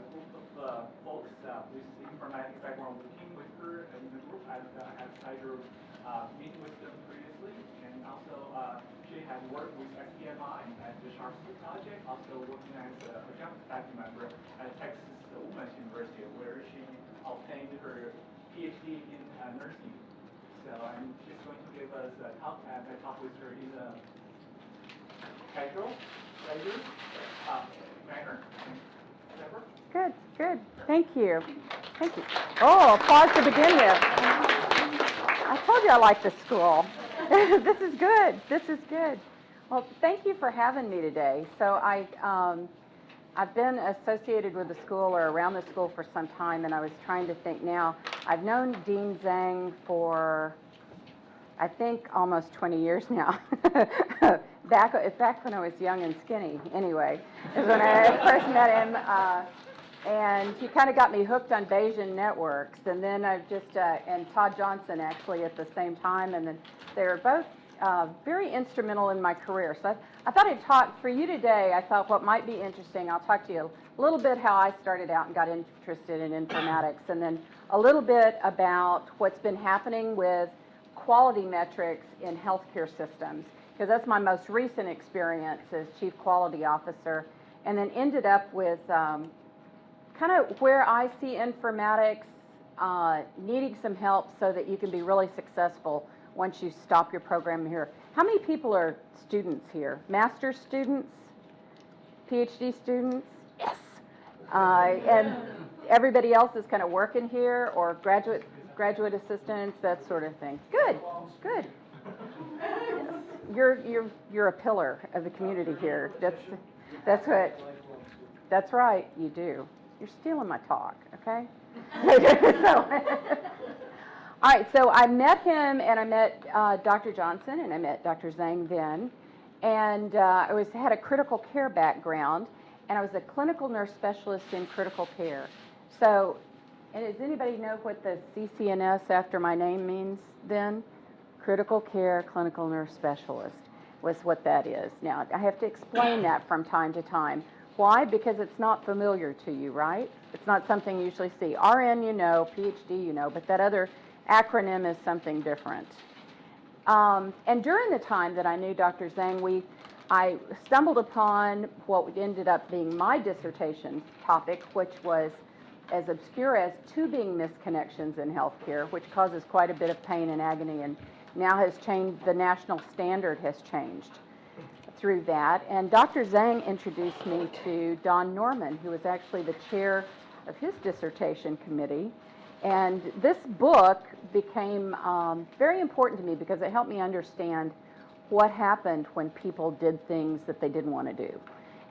group of folks with informatics background working with her in the group. I've had pleasure meeting with them previously, and also she has worked with SBMI at the Sharp School Project, also working as an adjunct faculty member at Texas Women's University, where she obtained her PhD in nursing. So she's going to give us a talk, and I talk with her in a casual, manner. Good, good. Thank you. Thank you. Oh, applause to begin with. I told you I like this school. This is good. This is good. Well, thank you for having me today. So I've been associated with the school or around the school for some time, and I was trying to think now. I've known Dean Zhang for, I think, almost 20 years now. back when I was young and skinny, anyway, is when I first met him. And he kind of got me hooked on Bayesian networks. And then I've just, and Todd Johnson actually at the same time. And then they were both very instrumental in my career. So I thought I'd talk for you today. I thought what might be interesting, I'll talk to you a little bit how I started out and got interested in informatics. And then a little bit about what's been happening with quality metrics in healthcare systems, because that's my most recent experience as Chief Quality Officer, and then ended up with kind of where I see informatics needing some help so that you can be really successful once you stop your program here. How many people are students here? Master's students? PhD students? Yes. And everybody else is kind of working here, or graduate assistants, that sort of thing. Good, good. You're a pillar of the community here. That's right, you do. You're stealing my talk, okay? All right, so I met him, and I met Dr. Johnson, and I met Dr. Zhang then, and I had a critical care background, and I was a clinical nurse specialist in critical care. So, and does anybody know what the CCNS after my name means then? Critical care clinical nurse specialist was what that is. Now, I have to explain that from time to time. Why? Because it's not familiar to you, right? It's not something you usually see. RN, you know, PhD, you know, but that other acronym is something different. And during the time that I knew Dr. Zhang, I stumbled upon what ended up being my dissertation topic, which was as obscure as tubing misconnections in healthcare, which causes quite a bit of pain and agony, and now has changed, the national standard has changed through that. And Dr. Zhang introduced me to Don Norman, who was actually the chair of his dissertation committee. And this book became very important to me because it helped me understand what happened when people did things that they didn't want to do.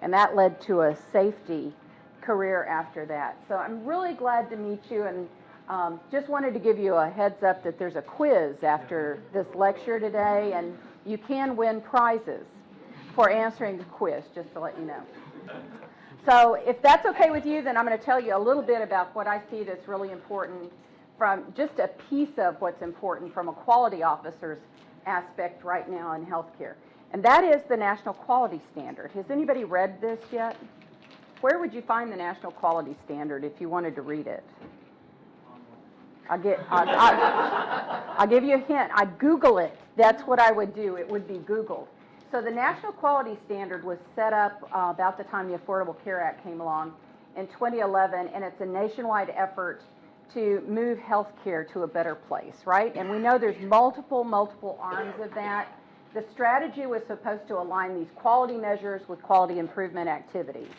And that led to a safety career after that. So I'm really glad to meet you, and just wanted to give you a heads up that there's a quiz after this lecture today, and you can win prizes for answering the quiz, just to let you know. So if that's okay with you, then I'm going to tell you a little bit about what I see that's really important, from just a piece of what's important from a quality officer's aspect right now in healthcare. And that is the National Quality Standard. Has anybody read this yet? Where would you find the National Quality Standard if you wanted to read it? I'll give you a hint. I'd Google it. That's what I would do. It would be Googled. So the National Quality Standard was set up about the time the Affordable Care Act came along in 2011, and it's a nationwide effort to move healthcare to a better place, right? And we know there's multiple arms of that. The strategy was supposed to align these quality measures with quality improvement activities.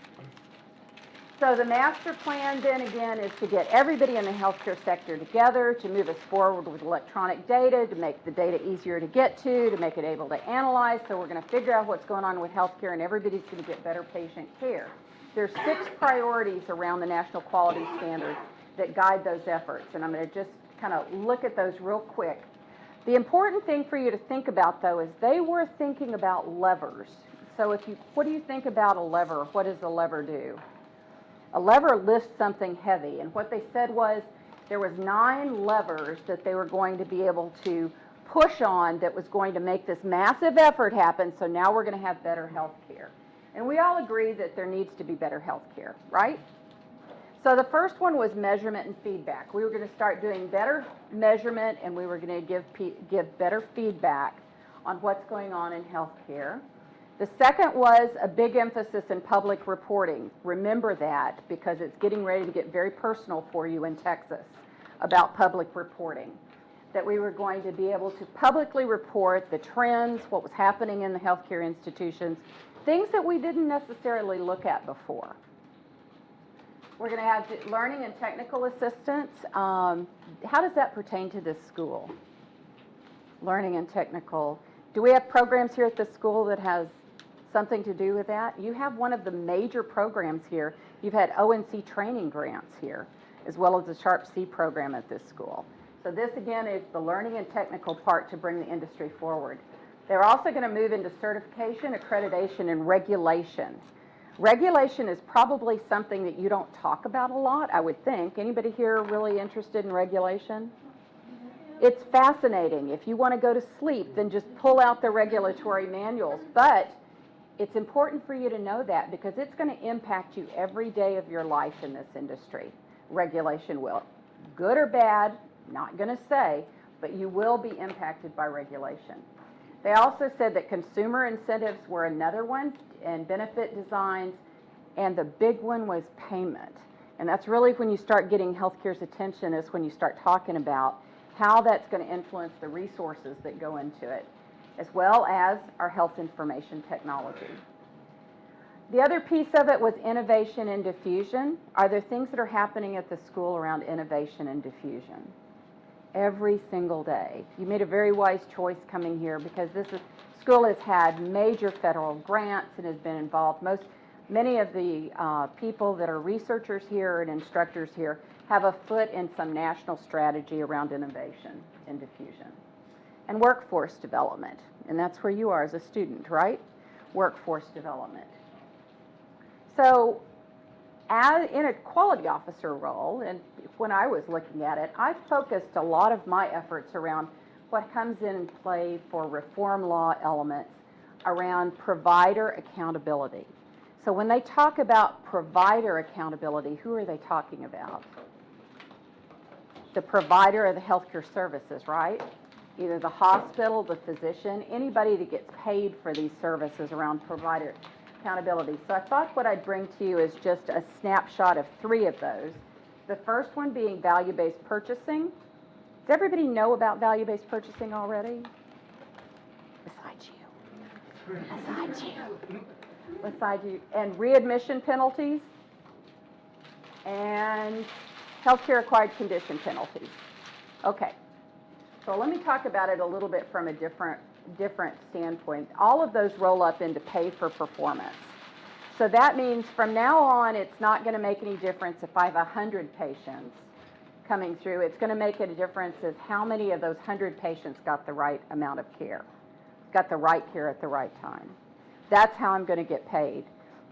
So the master plan then again is to get everybody in the healthcare sector together, to move us forward with electronic data, to make the data easier to get to make it able to analyze. So we're going to figure out what's going on with healthcare, and everybody's going to get better patient care. There's 6 priorities around the National Quality Standard that guide those efforts, and I'm going to just kind of look at those real quick. The important thing for you to think about, though, is they were thinking about levers. So what do you think about a lever? What does a lever do? A lever lifts something heavy, and what they said was there was 9 levers that they were going to be able to push on that was going to make this massive effort happen, so now we're going to have better health care. And we all agree that there needs to be better health care, right? So the first one was measurement and feedback. We were going to start doing better measurement, and we were going to give better feedback on what's going on in healthcare. The second was a big emphasis in public reporting. Remember that, because it's getting ready to get very personal for you in Texas about public reporting. That we were going to be able to publicly report the trends, what was happening in the healthcare institutions, things that we didn't necessarily look at before. We're going to have learning and technical assistance. How does that pertain to this school? Learning and technical. Do we have programs here at the school that has something to do with that? You have one of the major programs here. You've had ONC training grants here, as well as the Sharp C program at this school. So this, again, is the learning and technical part to bring the industry forward. They're also going to move into certification, accreditation, and regulation. Regulation is probably something that you don't talk about a lot, I would think. Anybody here really interested in regulation? It's fascinating. If you want to go to sleep, then just pull out the regulatory manuals. But it's important for you to know that, because it's going to impact you every day of your life in this industry. Regulation will. Good or bad, not going to say, but you will be impacted by regulation. They also said that consumer incentives were another one, and benefit designs, and the big one was payment. And that's really when you start getting healthcare's attention, is when you start talking about how that's going to influence the resources that go into it, as well as our health information technology. The other piece of it was innovation and diffusion. Are there things that are happening at the school around innovation and diffusion? Every single day. You made a very wise choice coming here, because school has had major federal grants and has been involved. Many of the people that are researchers here and instructors here have a foot in some national strategy around innovation and diffusion. And workforce development, and that's where you are as a student, right? Workforce development. So in a quality officer role, and when I was looking at it, I focused a lot of my efforts around what comes in play for reform law elements around provider accountability. So when they talk about provider accountability, who are they talking about? The provider of the healthcare services, right? Either the hospital, the physician, anybody that gets paid for these services around provider accountability. So I thought what I'd bring to you is just a snapshot of 3 of those. The first one being value-based purchasing. Does everybody know about value-based purchasing already? Besides you. Besides you. Besides you. And readmission penalties and healthcare acquired condition penalties. Okay. So let me talk about it a little bit from a different standpoint. All of those roll up into pay for performance. So that means from now on, it's not going to make any difference if I have 100 patients coming through. It's going to make a difference as how many of those 100 patients got the right amount of care, got the right care at the right time. That's how I'm going to get paid.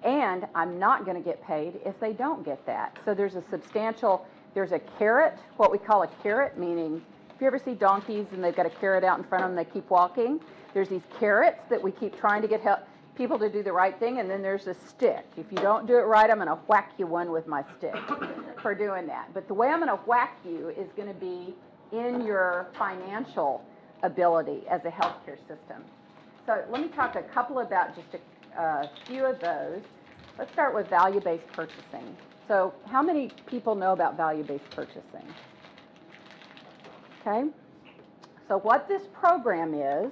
And I'm not going to get paid if they don't get that. So there's a carrot, what we call a carrot, meaning if you ever see donkeys and they've got a carrot out in front of them, they keep walking. There's these carrots that we keep trying to get people to do the right thing, and then there's a stick. If you don't do it right, I'm going to whack you one with my stick for doing that. But the way I'm going to whack you is going to be in your financial ability as a healthcare system. So let me talk a couple about just a few of those. Let's start with value-based purchasing. So how many people know about value-based purchasing? Okay, so what this program is,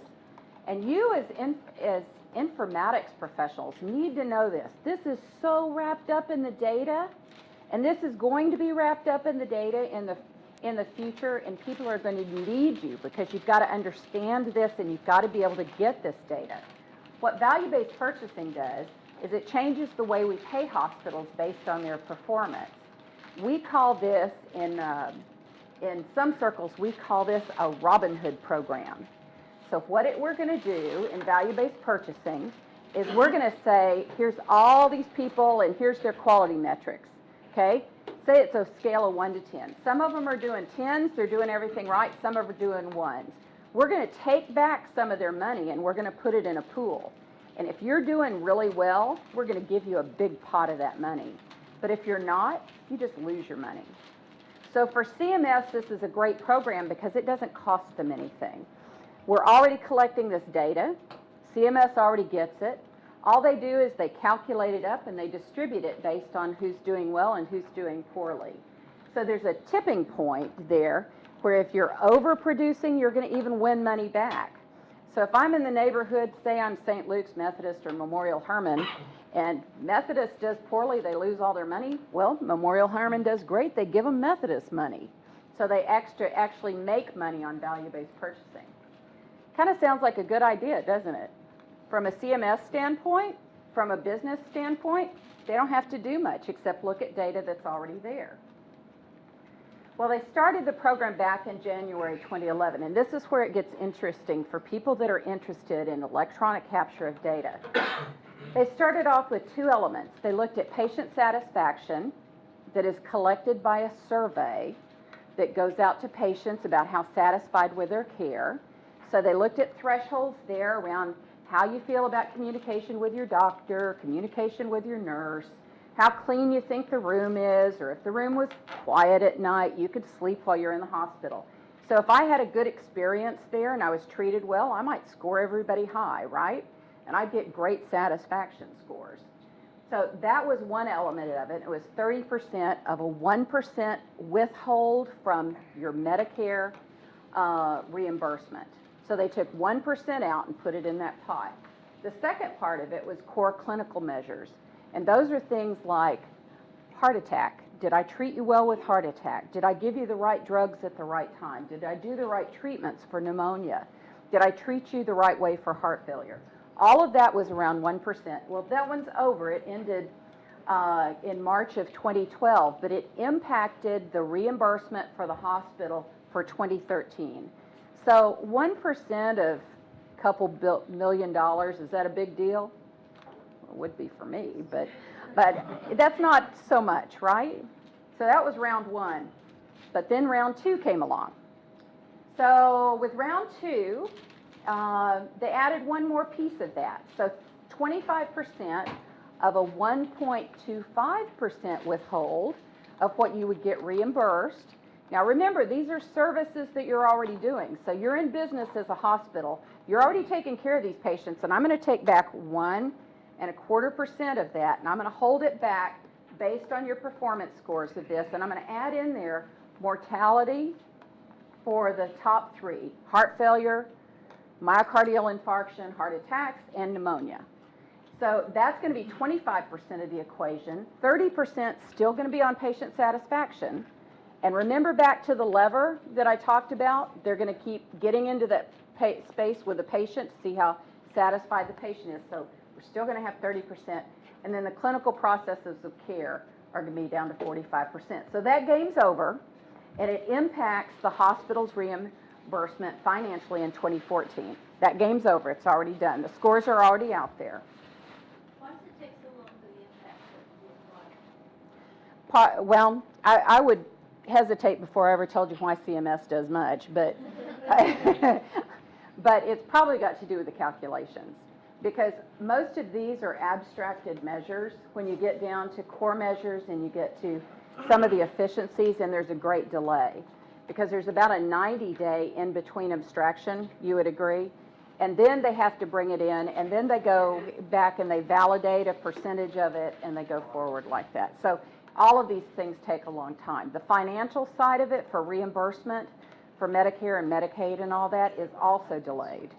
and you as informatics professionals need to know this. This is so wrapped up in the data, and this is going to be wrapped up in the data in the future, and people are going to need you because you've got to understand this and you've got to be able to get this data. What value-based purchasing does is it changes the way we pay hospitals based on their performance. We call this in some circles, we call this a Robin Hood program. So what we're going to do in value-based purchasing is we're going to say, here's all these people and here's their quality metrics, okay? Say it's a scale of 1 to 10. Some of them are doing 10s, they're doing everything right. Some of them are doing 1s. We're going to take back some of their money and we're going to put it in a pool. And if you're doing really well, we're going to give you a big pot of that money. But if you're not, you just lose your money. So for CMS, this is a great program because it doesn't cost them anything. We're already collecting this data. CMS already gets it. All they do is they calculate it up and they distribute it based on who's doing well and who's doing poorly. So there's a tipping point there where if you're overproducing, you're going to even win money back. So if I'm in the neighborhood, say I'm St. Luke's Methodist or Memorial Hermann, and Methodist does poorly, they lose all their money. Well, Memorial Hermann does great, they give them Methodist money. So they actually make money on value-based purchasing. Kind of sounds like a good idea, doesn't it? From a CMS standpoint, from a business standpoint, they don't have to do much except look at data that's already there. Well, they started the program back in January 2011, and this is where it gets interesting for people that are interested in electronic capture of data. They started off with two elements. They looked at patient satisfaction that is collected by a survey that goes out to patients about how satisfied with their care. So they looked at thresholds there around how you feel about communication with your doctor, communication with your nurse, how clean you think the room is, or if the room was quiet at night, you could sleep while you're in the hospital. So if I had a good experience there and I was treated well, I might score everybody high, right? And I'd get great satisfaction scores. So that was one element of it. It was 30% of a 1% withhold from your Medicare reimbursement. So they took 1% out and put it in that pot. The second part of it was core clinical measures. And those are things like heart attack. Did I treat you well with heart attack? Did I give you the right drugs at the right time? Did I do the right treatments for pneumonia? Did I treat you the right way for heart failure? All of that was around 1%. Well, that one's over. It ended in March of 2012, but it impacted the reimbursement for the hospital for 2013. So 1% of a couple $1 million, is that a big deal? It would be for me, but that's not so much, right? So that was round one. But then round two came along. So with round two, they added one more piece of that. So 25% of a 1.25% withhold of what you would get reimbursed. Now remember, these are services that you're already doing. So you're in business as a hospital. You're already taking care of these patients, and I'm going to take back 1.25% of that, and I'm going to hold it back based on your performance scores of this, and I'm going to add in there mortality for the top three: heart failure, myocardial infarction, heart attacks, and pneumonia. So that's going to be 25% of the equation. 30% still going to be on patient satisfaction. And remember back to the lever that I talked about? They're going to keep getting into that space with the patient to see how satisfied the patient is. So we're still going to have 30%. And then the clinical processes of care are going to be down to 45%. So that game's over, and it impacts the hospital's reimbursement financially in 2014. That game's over. It's already done. The scores are already out there. Why does it take so long for the impact to apply? Well, I would hesitate before I ever told you why CMS does much, but but it's probably got to do with the calculations, because most of these are abstracted measures. When you get down to core measures and you get to some of the efficiencies, and there's a great delay, because there's about a 90-day in between abstraction, you would agree, and then they have to bring it in, and then they go back and they validate a percentage of it, and they go forward like that. So all of these things take a long time. The financial side of it for reimbursement for Medicare and Medicaid and all that is also delayed.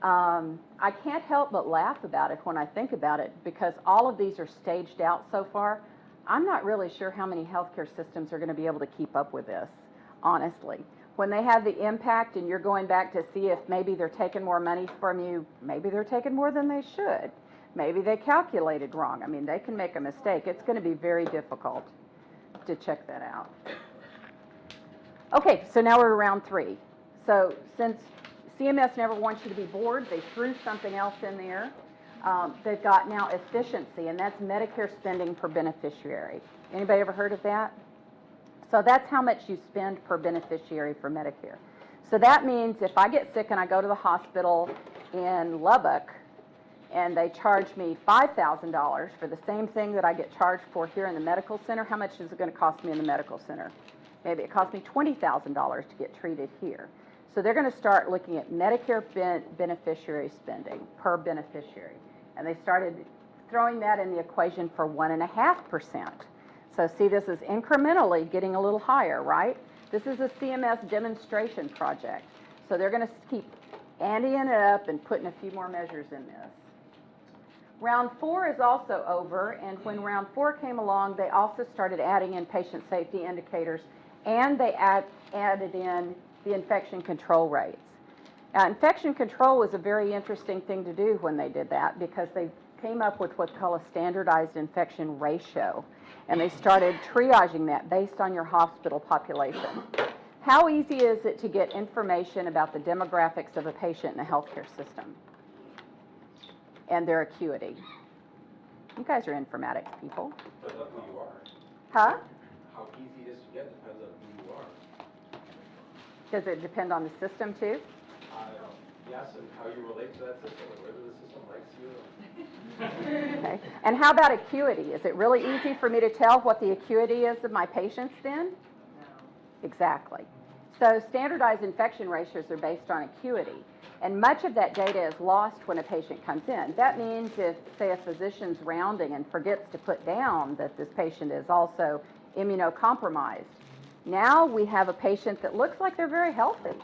I can't help but laugh about it when I think about it, because all of these are staged out so far. I'm not really sure how many healthcare systems are going to be able to keep up with this, honestly. When they have the impact and you're going back to see if maybe they're taking more money from you, maybe they're taking more than they should. Maybe they calculated wrong. I mean, they can make a mistake. It's going to be very difficult to check that out. Okay, so now we're to round three. So since CMS never wants you to be bored, they threw something else in there. They've got now efficiency, and that's Medicare spending per beneficiary. Anybody ever heard of that? So that's how much you spend per beneficiary for Medicare. So that means if I get sick and I go to the hospital in Lubbock, and they charge me $5,000 for the same thing that I get charged for here in the medical center, how much is it going to cost me in the medical center? Maybe it cost me $20,000 to get treated here. So they're going to start looking at Medicare beneficiary spending per beneficiary. And they started throwing that in the equation for 1.5%. So see, this is incrementally getting a little higher, right? This is a CMS demonstration project. So they're going to keep anteing it up and putting a few more measures in this. Round 4 is also over, and when round 4 came along, they also started adding in patient safety indicators, and they added in the infection control rates. Now, infection control was a very interesting thing to do when they did that, because they came up with what's called a standardized infection ratio, and they started triaging that based on your hospital population. How easy is it to get information about the demographics of a patient in a healthcare system and their acuity? You guys are informatics people. Depends on who you are. Huh? How easy it is to get depends on who you are. Does it depend on the system too? Yes, and how you relate to that system, and whether the system likes you. Okay. And how about acuity? Is it really easy for me to tell what the acuity is of my patients then? No. Exactly. So standardized infection ratios are based on acuity, and much of that data is lost when a patient comes in. That means if, say, a physician's rounding and forgets to put down that this patient is also immunocompromised, now we have a patient that looks like they're very healthy.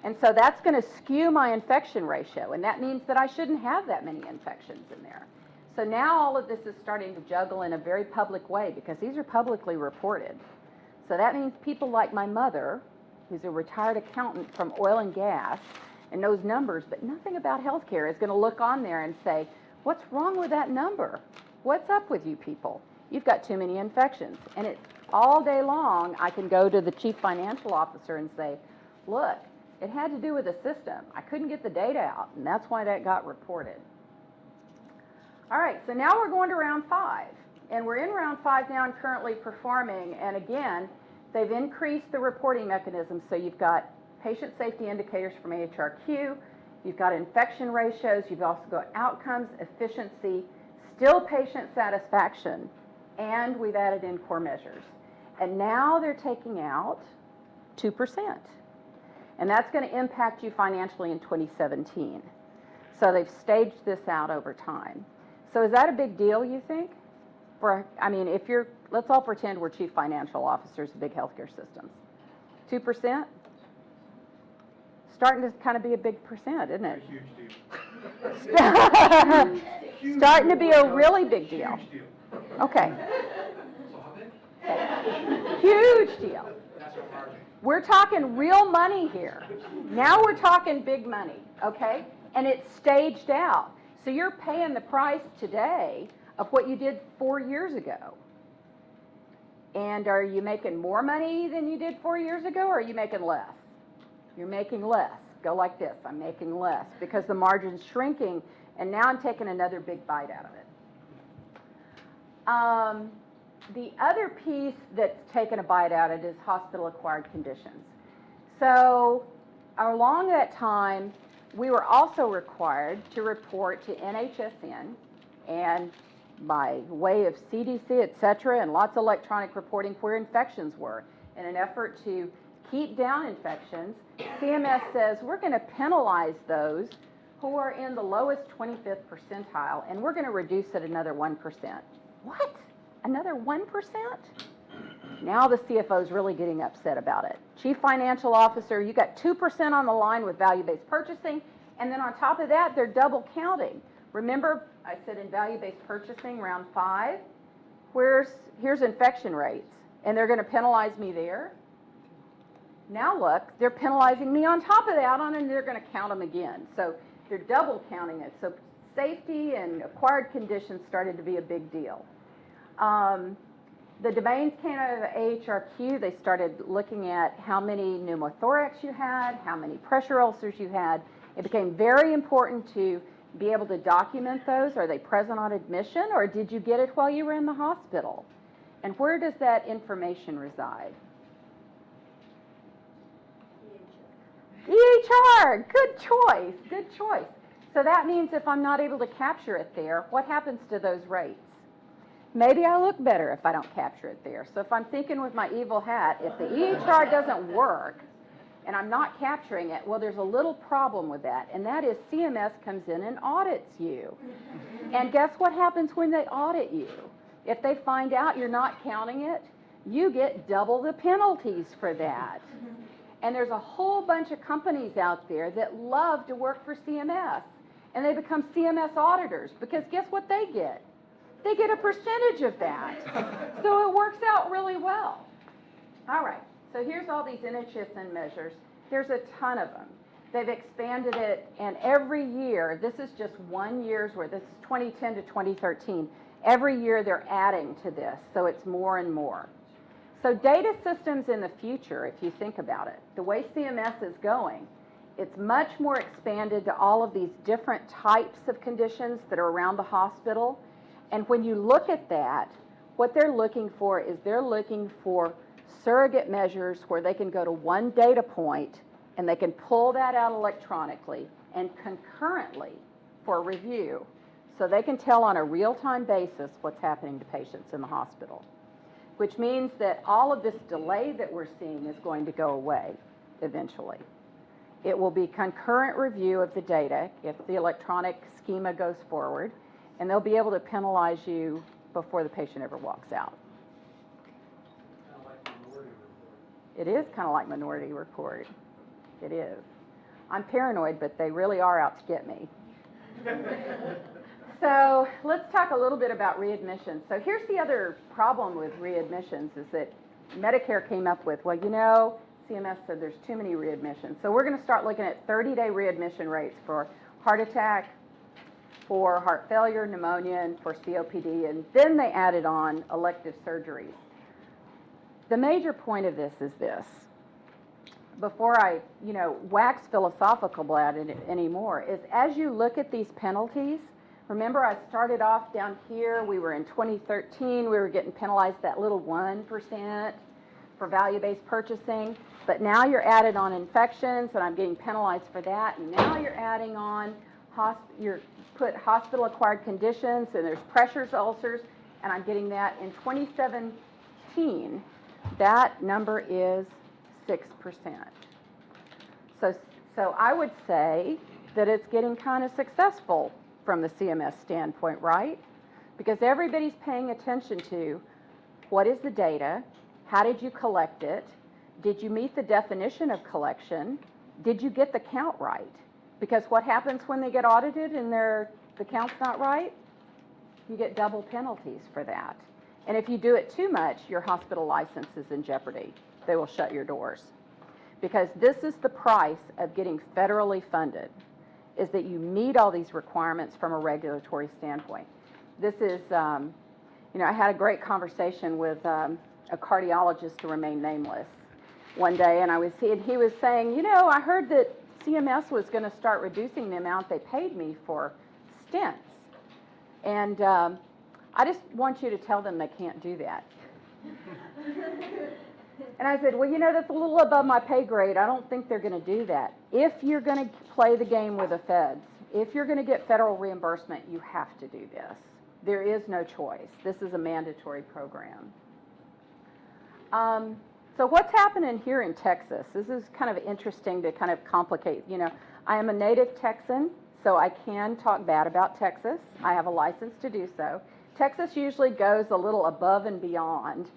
And so that's going to skew my infection ratio, and that means that I shouldn't have that many infections in there. So now all of this is starting to juggle in a very public way, because these are publicly reported. So that means people like my mother, who's a retired accountant from oil and gas and knows numbers, but nothing about healthcare, is going to look on there and say, what's wrong with that number? What's up with you people? You've got too many infections. And it's all day long, I can go to the chief financial officer and say, look, it had to do with the system. I couldn't get the data out, and that's why that got reported. All right, so now we're going to round 5. And we're in round 5 now and currently performing. And again, they've increased the reporting mechanisms. So you've got patient safety indicators from AHRQ, you've got infection ratios, you've also got outcomes, efficiency, still patient satisfaction, and we've added in core measures. And now they're taking out 2%. And that's going to impact you financially in 2017. So they've staged this out over time. So is that a big deal, you think? I mean, if you're, let's all pretend we're chief financial officers of big healthcare systems. 2%? Starting to kind of be a big percent, isn't it? A huge deal. Starting to be a really big deal. Huge deal. Okay. So how big? Huge deal. That's our margin. We're talking real money here. Now we're talking big money, okay? And it's staged out. So you're paying the price today of what you did 4 years ago. And are you making more money than you did 4 years ago, or are you making less? You're making less. Go like this. I'm making less because the margin's shrinking, and now I'm taking another big bite out of it. The other piece that's taken a bite out of it is hospital-acquired conditions. So along that time, we were also required to report to NHSN and by way of CDC, et cetera, and lots of electronic reporting where infections were. In an effort to keep down infections, CMS says we're going to penalize those who are in the lowest 25th percentile, and we're going to reduce it another 1%. What? Another 1%? Now the CFO is really getting upset about it. Chief Financial Officer, you got 2% on the line with value-based purchasing, and then on top of that, they're double counting. Remember, I said in value-based purchasing, round 5, here's infection rates, and they're going to penalize me there. Now look, they're penalizing me on top of that, and they're going to count them again. So they're double counting it. So safety and acquired conditions started to be a big deal. The domains came out of AHRQ. They started looking at how many pneumothorax you had, how many pressure ulcers you had. It became very important to be able to document those. Are they present on admission, or did you get it while you were in the hospital? And where does that information reside? EHR, good choice, good choice. So that means if I'm not able to capture it there, what happens to those rates? Maybe I look better if I don't capture it there. So if I'm thinking with my evil hat, if the EHR doesn't work and I'm not capturing it, well, there's a little problem with that, and that is CMS comes in and audits you. And guess what happens when they audit you? If they find out you're not counting it, you get double the penalties for that. And there's a whole bunch of companies out there that love to work for CMS, and they become CMS auditors, because guess what they get? They get a percentage of that. So it works out really well. All right, so here's all these NHSN measures. There's a ton of them. They've expanded it, and every year, this is just 1 year's worth, this is 2010 to 2013. Every year they're adding to this, so it's more and more. So data systems in the future, if you think about it, the way CMS is going, it's much more expanded to all of these different types of conditions that are around the hospital. And when you look at that, what they're looking for is they're looking for surrogate measures where they can go to one data point and they can pull that out electronically and concurrently for review, so they can tell on a real-time basis what's happening to patients in the hospital. Which means that all of this delay that we're seeing is going to go away eventually. It will be concurrent review of the data if the electronic schema goes forward, and they'll be able to penalize you before the patient ever walks out. Kind of like Minority Report. It is kind of like Minority Report. It is. I'm paranoid, but they really are out to get me. So let's talk a little bit about readmission. So here's the other problem with readmissions is that Medicare came up with, well, you know, CMS said there's too many readmissions. So we're going to start looking at 30-day readmission rates for heart attack, for heart failure, pneumonia, and for COPD. And then they added on elective surgeries. The major point of this is this. Before I, wax philosophical about it anymore, is as you look at these penalties, remember, I started off down here. We were in 2013. We were getting penalized that little 1% for value-based purchasing. But now you're added on infections, and I'm getting penalized for that. And now you're adding on, you're put hospital-acquired conditions, and there's pressures, ulcers, and I'm getting that. In 2017, that number is 6%. So I would say that it's getting kind of successful from the CMS standpoint, right? Because everybody's paying attention to what is the data, how did you collect it, did you meet the definition of collection, did you get the count right? Because what happens when they get audited and the count's not right? You get double penalties for that. And if you do it too much, your hospital license is in jeopardy. They will shut your doors. Because this is the price of getting federally funded, is that you meet all these requirements from a regulatory standpoint. This is, I had a great conversation with a cardiologist to remain nameless one day, and he was saying, I heard that CMS was going to start reducing the amount they paid me for stents. And I just want you to tell them they can't do that. And I said, well, that's a little above my pay grade. I don't think they're going to do that. If you're going to play the game with the feds, if you're going to get federal reimbursement, you have to do this. There is no choice. This is a mandatory program. So what's happening here in Texas? This is kind of interesting to kind of complicate. I am a native Texan, so I can talk bad about Texas. I have a license to do so. Texas usually goes a little above and beyond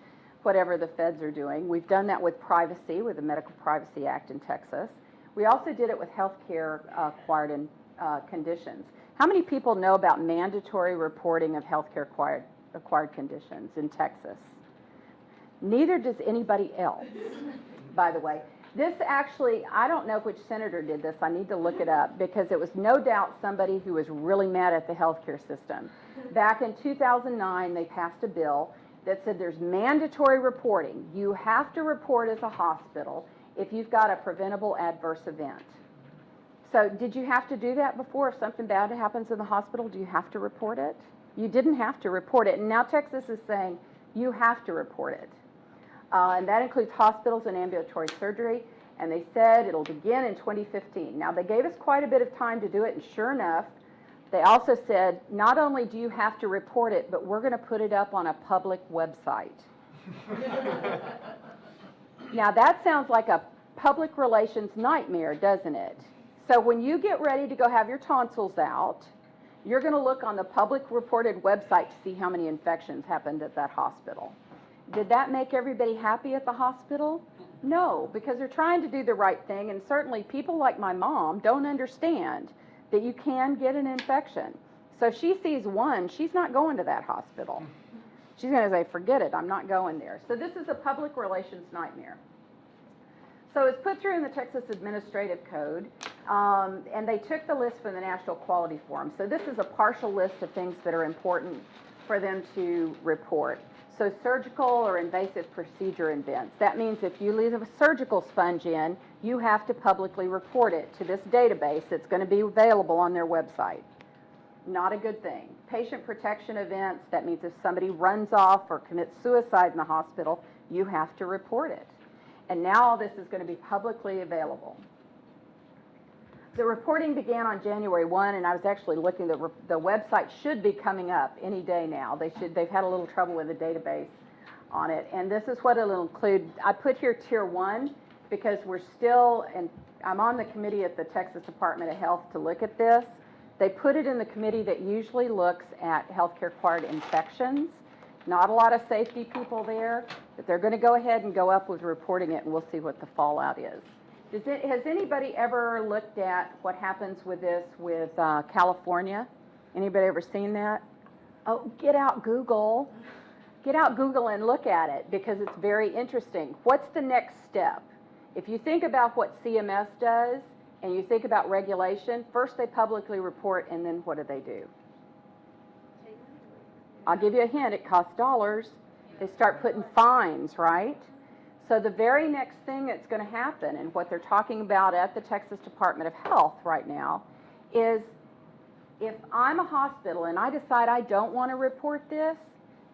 whatever the feds are doing. We've done that with privacy, with the Medical Privacy Act in Texas. We also did it with healthcare acquired conditions. How many people know about mandatory reporting of healthcare acquired conditions in Texas? Neither does anybody else, by the way. This actually, I don't know which senator did this. I need to look it up, because it was no doubt somebody who was really mad at the healthcare system. Back in 2009, they passed a bill that said there's mandatory reporting. You have to report as a hospital if you've got a preventable adverse event. So did you have to do that before? If something bad happens in the hospital, do you have to report it? You didn't have to report it. And now Texas is saying you have to report it. And that includes hospitals and ambulatory surgery. And they said it'll begin in 2015. Now, they gave us quite a bit of time to do it, and sure enough, they also said, not only do you have to report it, but we're going to put it up on a public website. Now, that sounds like a public relations nightmare, doesn't it? So when you get ready to go have your tonsils out, you're going to look on the public reported website to see how many infections happened at that hospital. Did that make everybody happy at the hospital? No, because they're trying to do the right thing, and certainly people like my mom don't understand that you can get an infection. So if she sees one, she's not going to that hospital. She's going to say, forget it, I'm not going there. So this is a public relations nightmare. So it's put through in the Texas Administrative Code, and they took the list from the National Quality Forum. So this is a partial list of things that are important for them to report. So surgical or invasive procedure events. That means if you leave a surgical sponge in, you have to publicly report it to this database that's going to be available on their website. Not a good thing. Patient protection events, that means if somebody runs off or commits suicide in the hospital, you have to report it. And now all this is going to be publicly available. The reporting began on January 1, and I was actually looking, the website should be coming up any day now. They've had a little trouble with the database on it, and this is what it'll include. I put here Tier 1 because we're still, and I'm on the committee at the Texas Department of Health to look at this. They put it in the committee that usually looks at healthcare-acquired infections. Not a lot of safety people there, but they're going to go ahead and go up with reporting it, and we'll see what the fallout is. Has anybody ever looked at what happens with this with California? Anybody ever seen that? Oh, get out Google. Get out Google and look at it because it's very interesting. What's the next step? If you think about what CMS does and you think about regulation, first they publicly report and then what do? I'll give you a hint, it costs dollars. They start putting fines, right? So the very next thing that's going to happen, and what they're talking about at the Texas Department of Health right now, is if I'm a hospital and I decide I don't want to report this,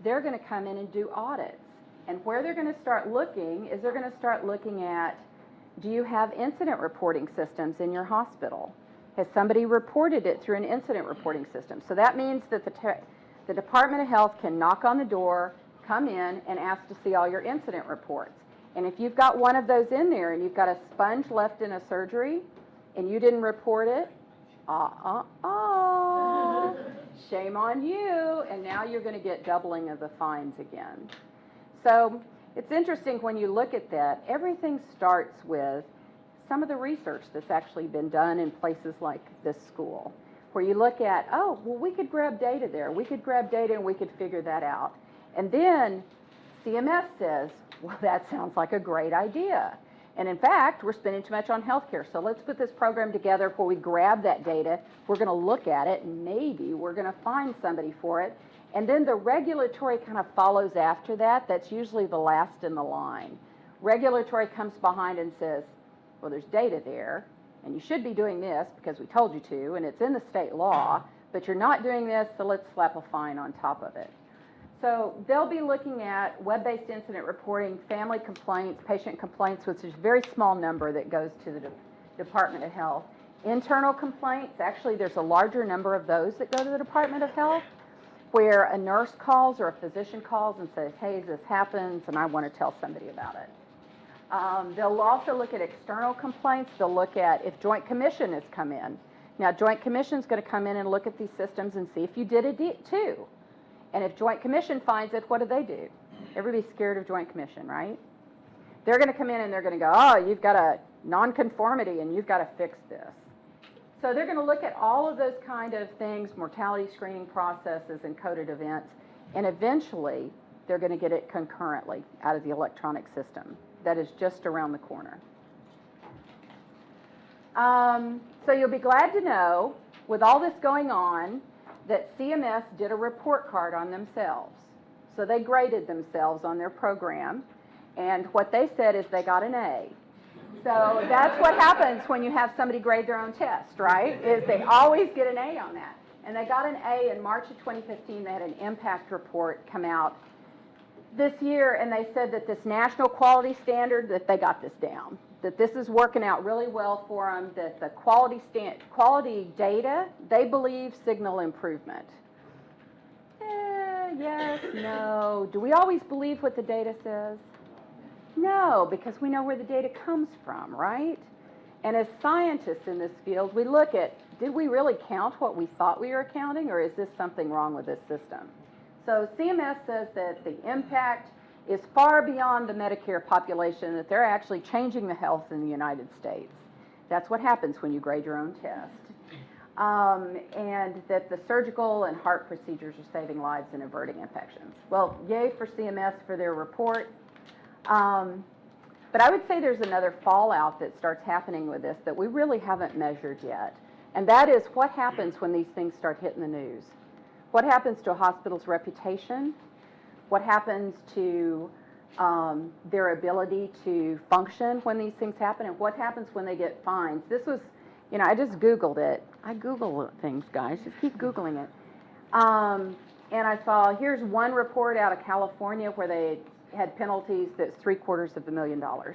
they're going to come in and do audits. And where they're going to start looking is they're going to start looking at, do you have incident reporting systems in your hospital? Has somebody reported it through an incident reporting system? So that means that the Department of Health can knock on the door, come in, and ask to see all your incident reports. And if you've got one of those in there and you've got a sponge left in a surgery and you didn't report it, shame on you, and now you're going to get doubling of the fines again. So it's interesting when you look at that, everything starts with some of the research that's actually been done in places like this school, where you look at, oh, well, we could grab data there. We could grab data and we could figure that out. And then CMS says, well, that sounds like a great idea. And in fact, we're spending too much on healthcare, so let's put this program together where we grab that data, we're going to look at it, and maybe we're going to find somebody for it. And then the regulatory kind of follows after that. That's usually the last in the line. Regulatory comes behind and says, well, there's data there, and you should be doing this because we told you to, and it's in the state law, but you're not doing this, so let's slap a fine on top of it. So they'll be looking at web-based incident reporting, family complaints, patient complaints, which is a very small number that goes to the Department of Health. Internal complaints, actually there's a larger number of those that go to the Department of Health, where a nurse calls or a physician calls and says, hey, this happens and I want to tell somebody about it. They'll also look at external complaints. They'll look at if Joint Commission has come in. Now, Joint Commission is going to come in and look at these systems and see if you did it too. And if Joint Commission finds it, what do? Everybody's scared of Joint Commission, right? They're going to come in and they're going to go, oh, you've got a nonconformity and you've got to fix this. So they're going to look at all of those kind of things, mortality screening processes and coded events, and eventually they're going to get it concurrently out of the electronic system. That is just around the corner. So you'll be glad to know, with all this going on, that CMS did a report card on themselves. So they graded themselves on their program, and what they said is they got an A. So that's what happens when you have somebody grade their own test, right? Is they always get an A on that. And they got an A in March of 2015. They had an impact report come out this year, and they said that this national quality standard, that they got this down. that this is working out really well for them, that the quality data, they believe signal improvement. Yes, no. Do we always believe what the data says? No, because we know where the data comes from, right? And as scientists in this field, we look at, did we really count what we thought we were counting, or is this something wrong with this system? So CMS says that the impact is far beyond the Medicare population, that they're actually changing the health in the United States. That's what happens when you grade your own test. And that the surgical and heart procedures are saving lives and averting infections. Well, yay for CMS for their report. But I would say there's another fallout that starts happening with this that we really haven't measured yet. And that is what happens when these things start hitting the news. What happens to a hospital's reputation? What happens to their ability to function when these things happen? And what happens when they get fines? This was, you know, I just Googled it. I Google things, guys. Just keep Googling it. And I saw, here's one report out of California where they had penalties that's $750,000.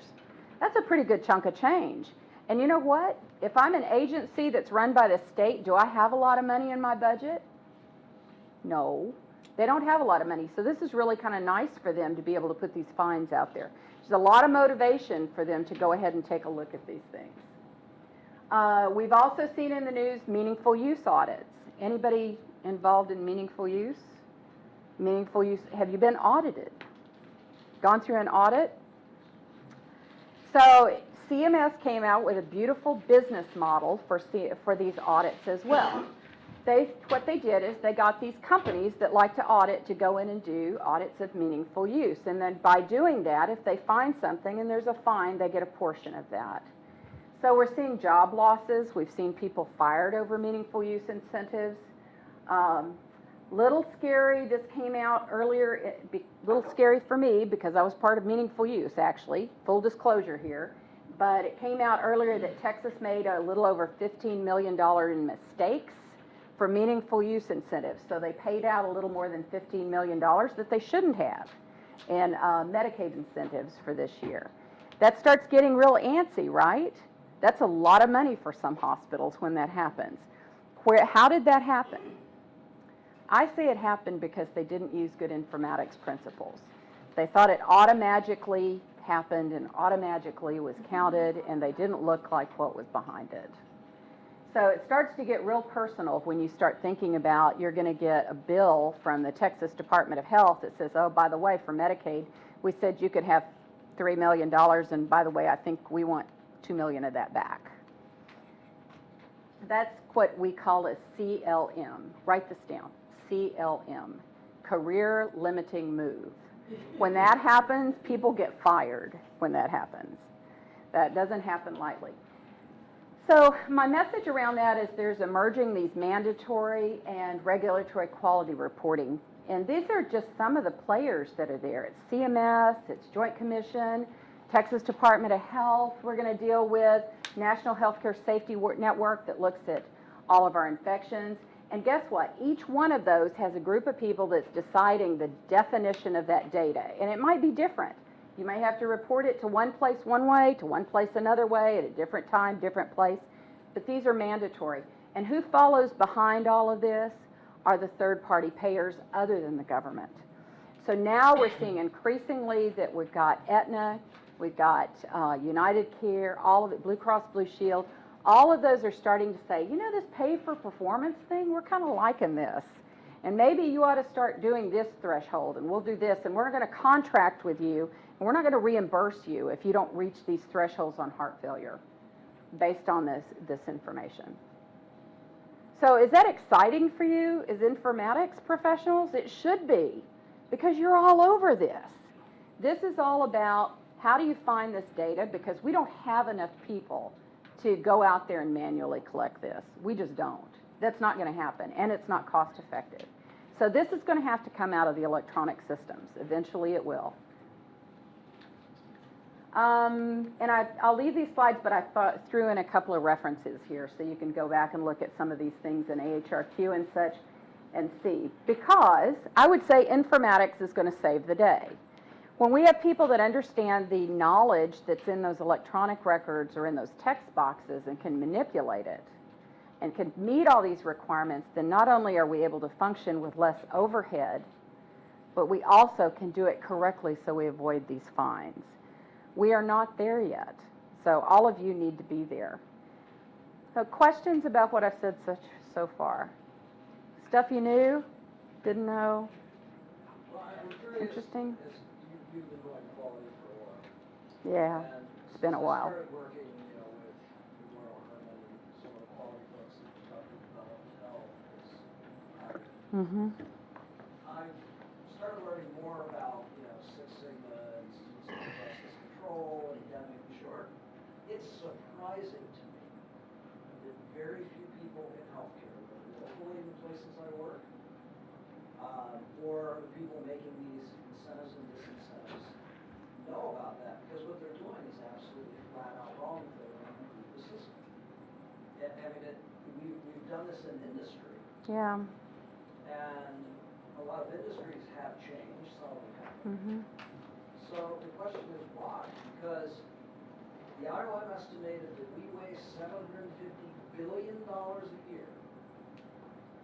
That's a pretty good chunk of change. And you know what? If I'm an agency that's run by the state, do I have a lot of money in my budget? No. They don't have a lot of money. So this is really kind of nice for them to be able to put these fines out there. There's a lot of motivation for them to go ahead and take a look at these things. We've also seen in the news meaningful use audits. Anybody involved in meaningful use? Meaningful use, have you been audited? Gone through an audit? So CMS came out with a beautiful business model for these audits as well. What they did is they got these companies that like to audit to go in and do audits of meaningful use. And then by doing that, if they find something and there's a fine, they get a portion of that. So we're seeing job losses. We've seen people fired over meaningful use incentives. Little scary, this came out earlier, little scary for me because I was part of meaningful use actually, full disclosure here. But it came out earlier that Texas made a little over $15 million in mistakes for meaningful use incentives. So they paid out a little more than $15 million that they shouldn't have in Medicaid incentives for this year. That starts getting real antsy, right? That's a lot of money for some hospitals when that happens. How did that happen? I say it happened because they didn't use good informatics principles. They thought it automatically happened and automatically was counted, and they didn't look like what was behind it. So it starts to get real personal when you start thinking about you're going to get a bill from the Texas Department of Health that says, oh, by the way, for Medicaid, we said you could have $3 million, and by the way, I think we want $2 million of that back. That's what we call a CLM. Write this down. CLM, career limiting move. When that happens, people get fired when that happens. That doesn't happen lightly. So my message around that is there's emerging these mandatory and regulatory quality reporting. And these are just some of the players that are there. It's CMS, it's Joint Commission, Texas Department of Health. We're going to deal with National Healthcare Safety Network that looks at all of our infections. And guess what? Each one of those has a group of people that's deciding the definition of that data. And it might be different. You may have to report it to one place one way, to one place another way, at a different time, different place. But these are mandatory. And who follows behind all of this are the third-party payers other than the government. So now we're seeing increasingly that we've got Aetna, we've got United Care, all of it, Blue Cross Blue Shield. All of those are starting to say, you know, this pay-for-performance thing, we're kind of liking this. And maybe you ought to start doing this threshold, and we'll do this, and we're going to contract with you, and we're not going to reimburse you if you don't reach these thresholds on heart failure based on this information. So is that exciting for you as informatics professionals? It should be, because you're all over this. This is all about how do you find this data, because we don't have enough people to go out there and manually collect this. We just don't. That's not going to happen, and it's not cost effective. So this is going to have to come out of the electronic systems. Eventually it will. And I'll leave these slides, but I threw in a couple of references here so you can go back and look at some of these things in AHRQ and such and see. Because I would say informatics is going to save the day. When we have people that understand the knowledge that's in those electronic records or in those text boxes and can manipulate it and can meet all these requirements, then not only are we able to function with less overhead, but we also can do it correctly so we avoid these fines. We are not there yet, so all of you need to be there. So questions about what I've said so far? Stuff you knew, didn't know? Well, I'm curious, Interesting. as you've been doing quality for a while. Yeah, And it's been a while. Since I started working, with Debora Simmons and some of the quality folks that talked about health, Mm-hmm. I've started learning more about, Six Sigma and process control and making sure. It's surprising to me that very few people in healthcare, locally in the places I work, or the people making these incentives and disincentives know about that, because what they're doing is absolutely flat out wrong if they don't improve the system. We've done this in industry, Yeah. and a lot of industries have changed, some of them haven't. Mm-hmm. So the question is why? Because the IOM estimated that we waste $750 billion a year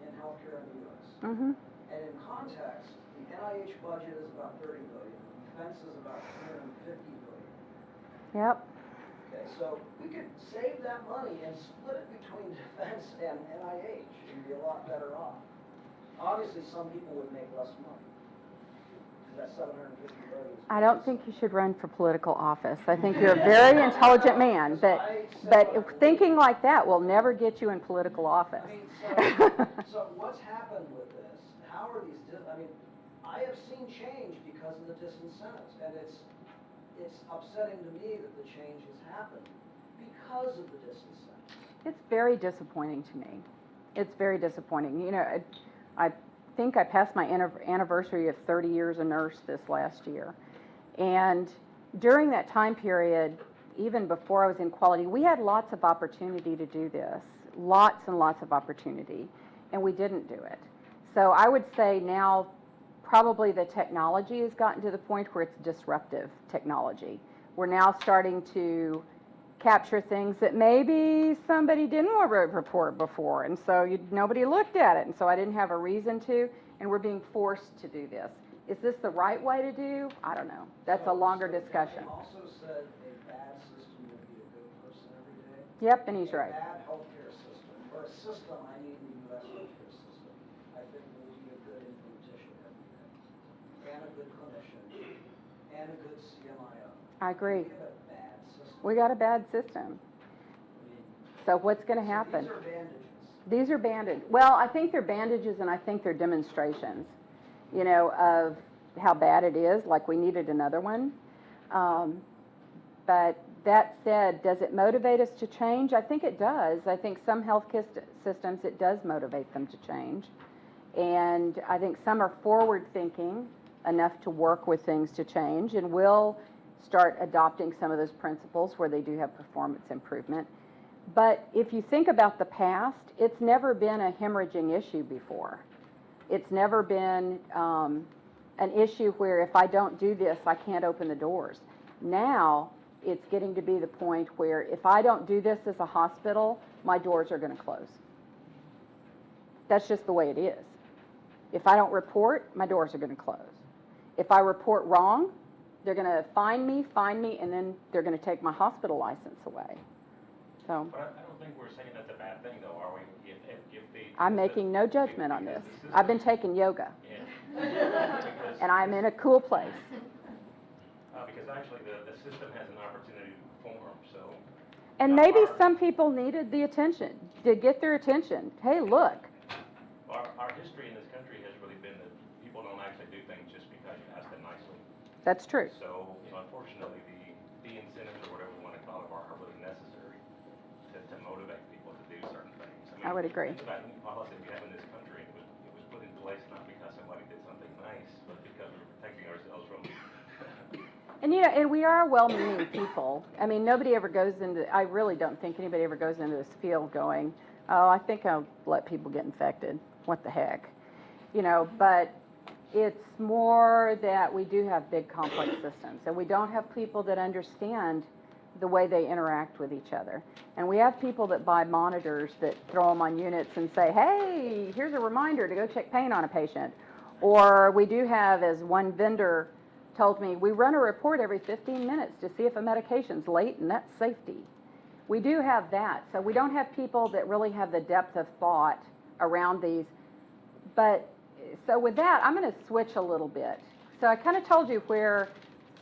in healthcare in the U.S. Mm-hmm. And in context, the NIH budget is about $30 billion, defense is about $250 billion. Yep. Okay, so we could save that money and split it between defense and NIH and be a lot better off. Obviously, some people would make less money, because that $750 billion is. I don't think you should run for political office. I think you're a very intelligent man, but thinking like that will never get you in political office. So what's happened with this? How are these, I have seen change because of the disincentives, and it's upsetting to me that the change has happened because of the disincentives. It's very disappointing to me. It's very disappointing. I think I passed my anniversary of 30 years a nurse this last year. And during that time period, even before I was in quality, we had lots of opportunity to do this, lots and lots of opportunity, and we didn't do it. So I would say now probably the technology has gotten to the point where it's disruptive technology. We're now starting to capture things that maybe somebody didn't want to report before, and so nobody looked at it, and so I didn't have a reason to, and we're being forced to do this. Is this the right way to do? I don't know. That's a longer discussion. He also said a bad system would be a good person every day. Yep, and he's right. A bad healthcare system, or a system, I mean the U.S. healthcare system, I think will be a good implementation every day, and a good clinician, and a good CMIO. I agree. We have a bad system. We got a bad system. So what's going to happen? These are bandages. These are bandages. Well, I think they're bandages, and I think they're demonstrations, of how bad it is, like we needed another one. But that said, does it motivate us to change? I think it does. I think some health systems, it does motivate them to change. And I think some are forward-thinking enough to work with things to change and will start adopting some of those principles where they do have performance improvement. But if you think about the past, it's never been a hemorrhaging issue before. It's never been an issue where if I don't do this, I can't open the doors. Now, it's getting to be the point where if I don't do this as a hospital, my doors are going to close. That's just the way it is. If I don't report, my doors are going to close. If I report wrong, they're going to find me, and then they're going to take my hospital license away. So. But I don't think we're saying that's a bad thing, though, are we? I'm making no judgment on this. I've been taking yoga. Yeah. And I'm in a cool place. Because actually the system has an opportunity to perform, so. And maybe some people needed the attention, to get their attention. Hey, look. Our history in this country has really been that people don't actually do things just because you ask them nicely. That's true. So, unfortunately, the incentives or whatever we want to call it are really necessary to motivate people to do certain things. I would agree. Think about any policy we have in this country, it was put in place not because somebody did something nice, but because we're protecting ourselves from. And and we are well-meaning people. I mean, nobody ever goes into, I really don't think anybody ever goes into this field going, oh, I think I'll let people get infected. What the heck? But It's more that we do have big complex systems, and we don't have people that understand the way they interact with each other. And we have people that buy monitors that throw them on units and say, hey, here's a reminder to go check pain on a patient. Or we do have, as one vendor told me, we run a report every 15 minutes to see if a medication's late, and that's safety. We do have that. So we don't have people that really have the depth of thought around these. But so with that, I'm going to switch a little bit. So I kind of told you where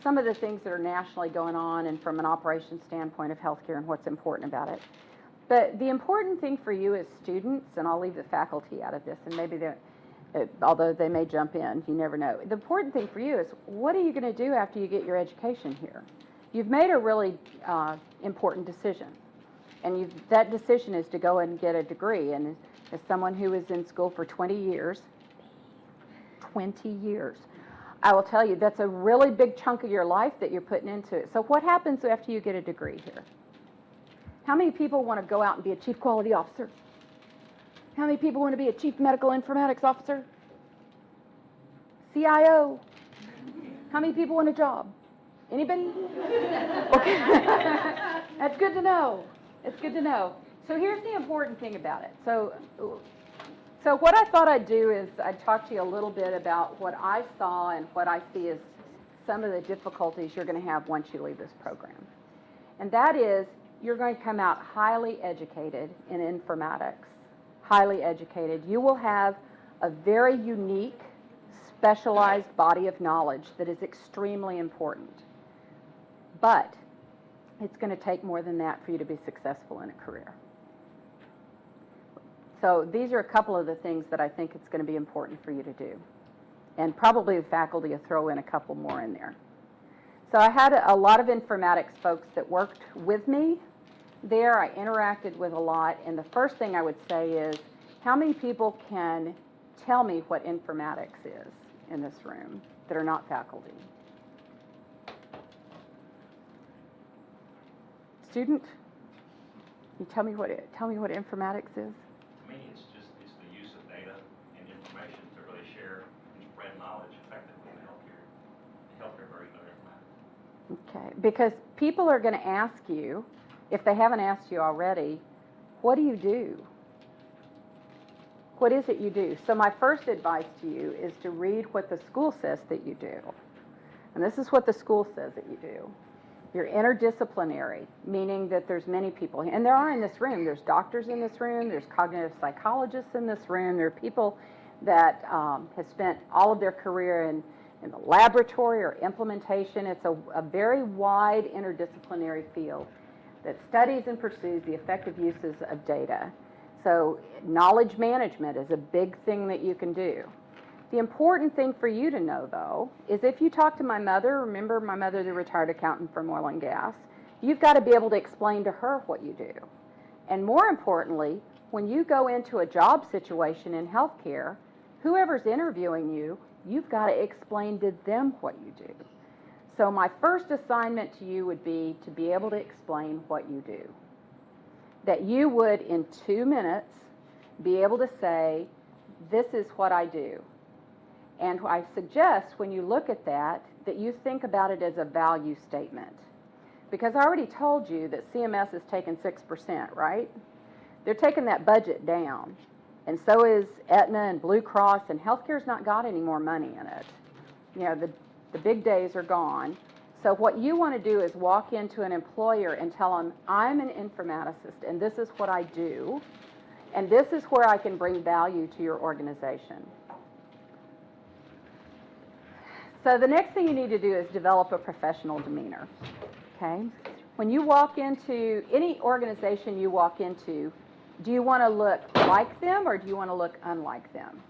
some of the things that are nationally going on and from an operations standpoint of healthcare and what's important about it. But the important thing for you as students, and I'll leave the faculty out of this, and maybe although they may jump in, you never know. The important thing for you is, what are you going to do after you get your education here? You've made a really important decision, and that decision is to go and get a degree. And as someone who was in school for 20 years, I will tell you that's a really big chunk of your life that you're putting into it. So what happens after you get a degree here? How many people want to go out and be a chief quality officer? How many people want to be a chief medical informatics officer? CIO? How many people want a job? Anybody? Okay. That's good to know. It's good to know. So here's the important thing about it. So what I thought I'd do is I'd talk to you a little bit about what I saw and what I see as some of the difficulties you're going to have once you leave this program. And that is, you're going to come out highly educated in informatics, highly educated. You will have a very unique, specialized body of knowledge that is extremely important. But it's going to take more than that for you to be successful in a career. So these are a couple of the things that I think it's going to be important for you to do. And probably the faculty will throw in a couple more in there. So I had a lot of informatics folks that worked with me there. I interacted with a lot. And the first thing I would say is, how many people can tell me what informatics is in this room that are not faculty? Student? You tell me what informatics is? To me, it's the use of data and information to really share and spread knowledge effectively in the healthcare version of informatics. Okay, because people are going to ask you, if they haven't asked you already, what do you do? What is it you do? So my first advice to you is to read what the school says that you do. And this is what the school says that you do. You're interdisciplinary, meaning that there's many people, and there are in this room. There's doctors in this room, there's cognitive psychologists in this room, there are people that have spent all of their career in the laboratory or implementation. It's a very wide interdisciplinary field that studies and pursues the effective uses of data. So knowledge management is a big thing that you can do. The important thing for you to know, though, is if you talk to my mother, remember my mother, the retired accountant from oil and gas, you've got to be able to explain to her what you do. And more importantly, when you go into a job situation in healthcare, whoever's interviewing you, you've got to explain to them what you do. So my first assignment to you would be to be able to explain what you do. That you would, in 2 minutes, be able to say, this is what I do. And I suggest when you look at that you think about it as a value statement. Because I already told you that CMS has taken 6%, right? They're taking that budget down. And so is Aetna and Blue Cross, and healthcare's not got any more money in it. You know, the big days are gone. So what you want to do is walk into an employer and tell them, I'm an informaticist, and this is what I do, and this is where I can bring value to your organization. So the next thing you need to do is develop a professional demeanor, okay? When you walk into any organization you walk into, do you want to look like them or do you want to look unlike them?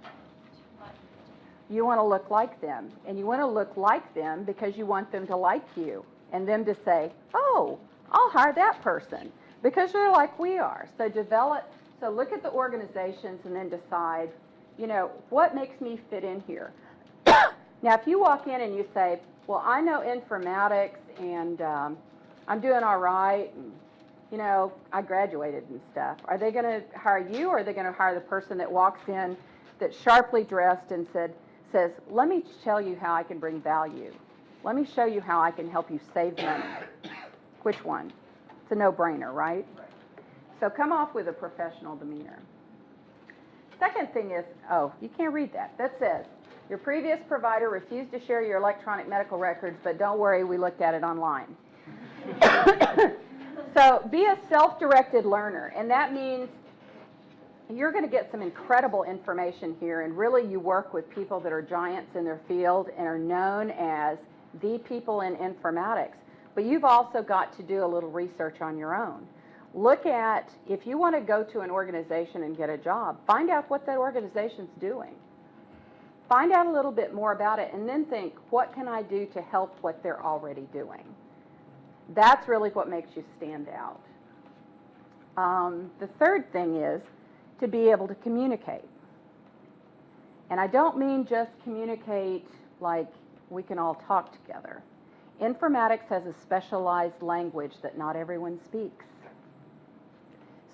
You want to look like them, and you want to look like them because you want them to like you and them to say, oh, I'll hire that person because you're like we are. So look at the organizations and then decide, you know, what makes me fit in here? Now, if you walk in and you say, well, I know informatics and I'm doing all right, and, you know, I graduated and stuff, are they going to hire you or are they going to hire the person that walks in that's sharply dressed and says, let me tell you how I can bring value. Let me show you how I can help you save money. Which one? It's a no-brainer, right? So come off with a professional demeanor. Second thing is, oh, you can't read that. That says, your previous provider refused to share your electronic medical records, but don't worry, we looked at it online. So be a self-directed learner, and that means you're going to get some incredible information here, and really you work with people that are giants in their field and are known as the people in informatics. But you've also got to do a little research on your own. Look at, if you want to go to an organization and get a job, find out what that organization's doing. Find out a little bit more about it, and then think, what can I do to help what they're already doing? That's really what makes you stand out. The third thing is to be able to communicate. And I don't mean just communicate like we can all talk together. Informatics has a specialized language that not everyone speaks.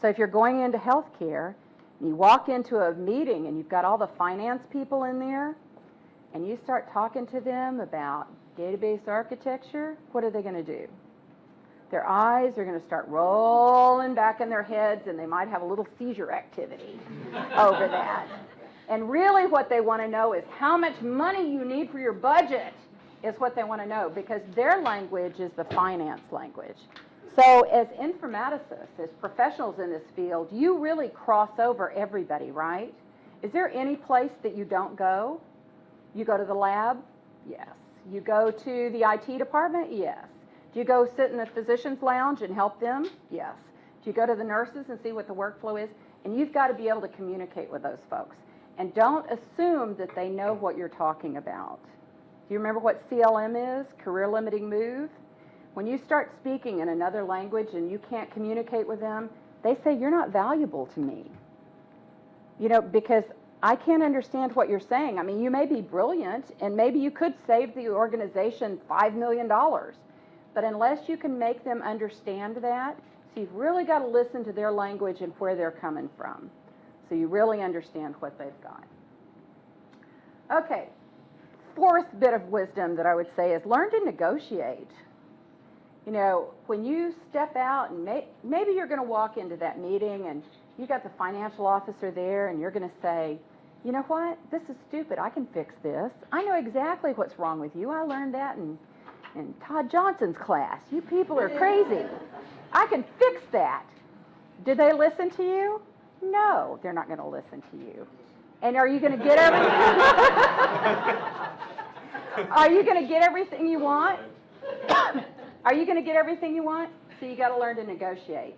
So if you're going into healthcare, and you walk into a meeting and you've got all the finance people in there, and you start talking to them about database architecture, what are they going to do? Their eyes are going to start rolling back in their heads, and they might have a little seizure activity over that. And really what they want to know is how much money you need for your budget is what they want to know, because their language is the finance language. So as informaticists, as professionals in this field, you really cross over everybody, right? Is there any place that you don't go? You go to the lab? Yes. You go to the IT department? Yes. Do you go sit in the physician's lounge and help them? Yes. Do you go to the nurses and see what the workflow is? And you've got to be able to communicate with those folks. And don't assume that they know what you're talking about. Do you remember what CLM is? Career limiting move? When you start speaking in another language and you can't communicate with them, they say, you're not valuable to me. You know, because I can't understand what you're saying. I mean, you may be brilliant, and maybe you could save the organization $5 million. But unless you can make them understand that, so you've really got to listen to their language and where they're coming from. So you really understand what they've got. Okay, fourth bit of wisdom that I would say is learn to negotiate. You know, when you step out and maybe you're going to walk into that meeting and you got the financial officer there and you're going to say, you know what, this is stupid, I can fix this. I know exactly what's wrong with you. I learned that in Todd Johnson's class. You people are crazy. I can fix that. Do they listen to you? No, they're not going to listen to you. And are you going to get everything? Are you going to get everything you want? Are you going to get everything you want? So you got to learn to negotiate.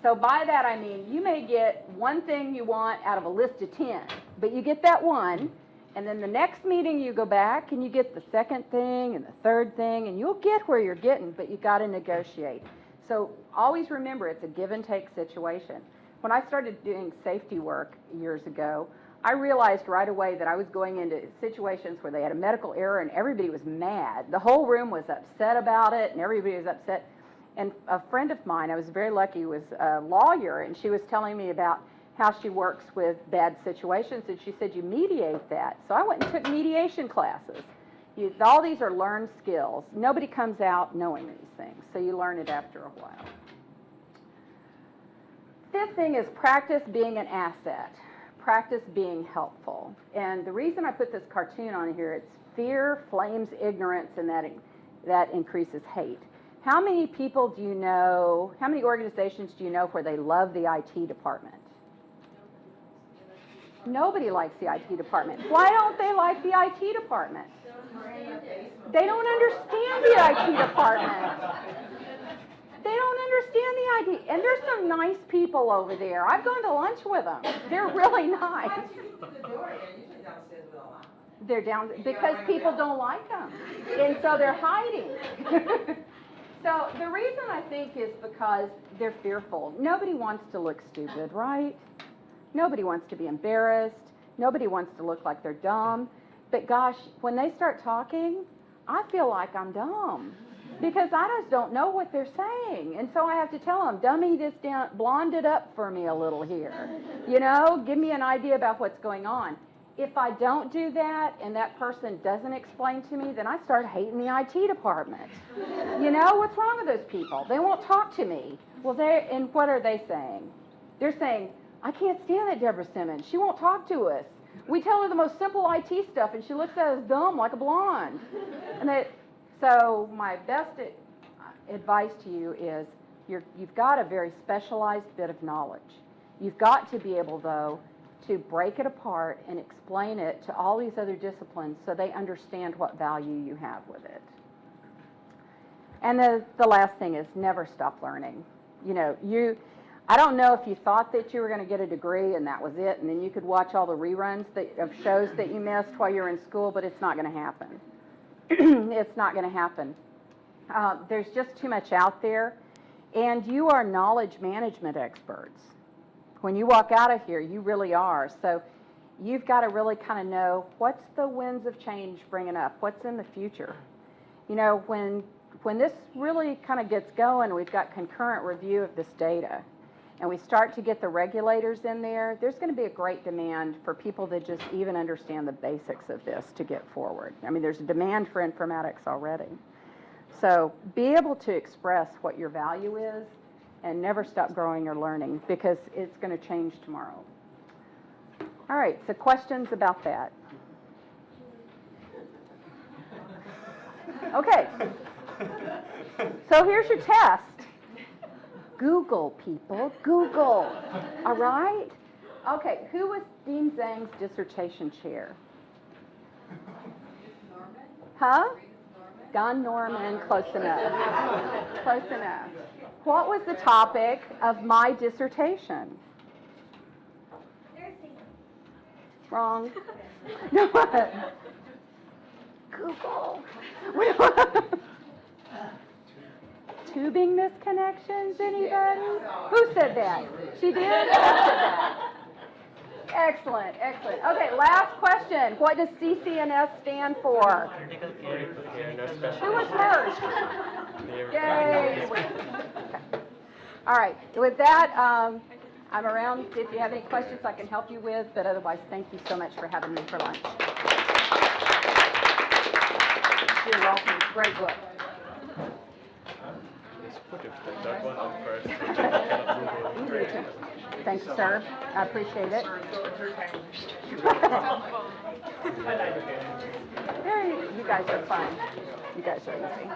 So by that I mean you may get one thing you want out of a list of 10, but you get that one, and then the next meeting you go back and you get the second thing and the third thing, and you'll get where you're getting, but you got to negotiate. So always remember, it's a give and take situation. When I started doing safety work years ago, I realized right away that I was going into situations where they had a medical error and everybody was mad. The whole room was upset about it and everybody was upset. And a friend of mine, I was very lucky, was a lawyer, and she was telling me about how she works with bad situations, and she said, you mediate that. So I went and took mediation classes. All these are learned skills. Nobody comes out knowing these things, so you learn it after a while. Fifth thing is practice being an asset. Practice being helpful. And the reason I put this cartoon on here, it's fear flames ignorance, and that increases hate. How many people do you know, how many organizations do you know where they love the IT department? Nobody likes the IT department. Why don't they like the IT department? They don't understand the IT department. They don't understand the IT. And there's some nice people over there. I've gone to lunch with them. They're really nice. They're down because people don't like them. And so they're hiding. So the reason I think is because they're fearful. Nobody wants to look stupid, right? Nobody wants to be embarrassed. Nobody wants to look like they're dumb. But gosh, when they start talking, I feel like I'm dumb because I just don't know what they're saying. And so I have to tell them, dummy this down, blonde it up for me a little here. You know, give me an idea about what's going on. if I don't do that and that person doesn't explain to me, then I start hating the IT department. You know, what's wrong with those people? They won't talk to me. Well, and what are they saying? They're saying, I can't stand that Debora Simmons. She won't talk to us. We tell her the most simple IT stuff and she looks at us dumb like a blonde. So my best advice to you is you've got a very specialized bit of knowledge. You've got to be able, though, to break it apart and explain it to all these other disciplines so they understand what value you have with it. And the last thing is never stop learning. You know, I don't know if you thought that you were going to get a degree and that was it, and then you could watch all the reruns of shows that you missed while you were in school, but it's not going to happen. It's not going to happen. There's just too much out there, and you are knowledge management experts. When you walk out of here, you really are. So you've got to really kind of know what's the winds of change bringing up, what's in the future. You know, when this really kind of gets going, we've got concurrent review of this data, and we start to get the regulators in there, there's going to be a great demand for people that just even understand the basics of this to get forward. I mean, there's a demand for informatics already. So be able to express what your value is and never stop growing or learning, because it's going to change tomorrow. All right, so questions about that? Okay. So here's your test. Google, people, Google. All right? Okay, who was Dean Zhang's dissertation chair? Norman? Huh? Norman? Don Norman, close enough. Close enough. What was the topic of my dissertation? Nursing. Wrong. No. Google. Tubing misconnections, anybody? Who said that? She did? Who said that? Excellent, excellent. Okay, last question. What does CCNS stand for? Who was first? Yay. All right, with that, I'm around if you have any questions I can help you with, but otherwise, thank you so much for having me for lunch. You're welcome. Great book. Thank you, sir. I appreciate it. You guys are fun. You guys are easy.